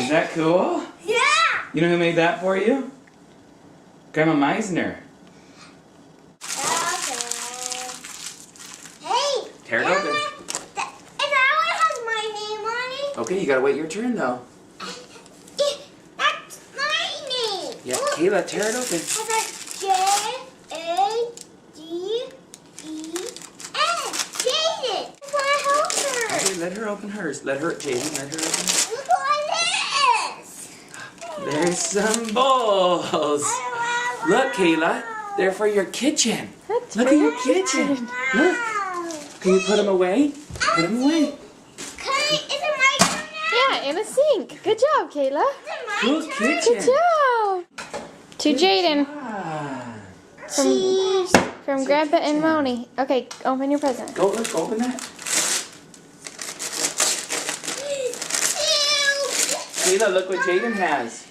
Is that cool? Yeah. You know who made that for you? Grandma Meisner. Okay. Hey. Tear it open. That one has my name on it. Okay, you gotta wait your turn though. That's my name. Yeah, Look. Kayla, tear it open. It says J-A-D-E-N. Jaden. I want to help her. Okay, let her open hers. Let her, Jaden, let her open hers. Look what it is. There's some bowls. Look, Kayla, they're for your kitchen. That's Look at your kitchen. Look. Can you put them away? Put them away. Is it my turn now? Yeah, in a sink. Good job, Kayla. Is it my Cool turn? kitchen. Good job. To Jaden Ah. Cheese. from Grandpa and Moni. Okay, open your present. Go, look, open that. Kayla, look what Jaden has.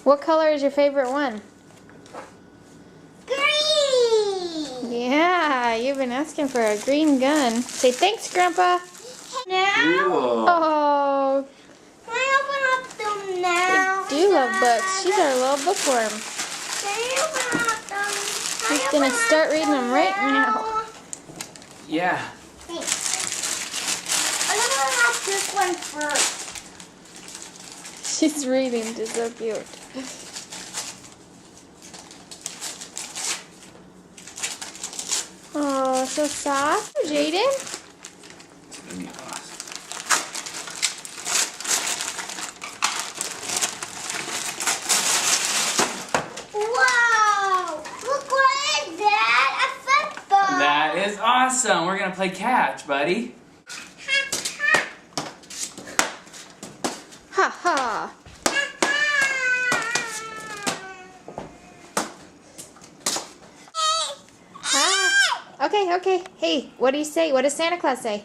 What color is your favorite one? Green. Yeah, you've been asking for a green gun. Say thanks, Grandpa. Now, Cool. Oh, can I open up them now? do love books. She's our little bookworm. Can I open up them? She's gonna start reading them right now. Yeah. Thanks. I'm gonna open up this one first. She's reading. Just so cute. Oh, so soft, Jaden. It's gonna be awesome. Wow! Look what is that? A football. That is awesome. We're gonna play catch, buddy. Ha ha. Ah. Okay, okay. Hey, what do you say? What does Santa Claus say?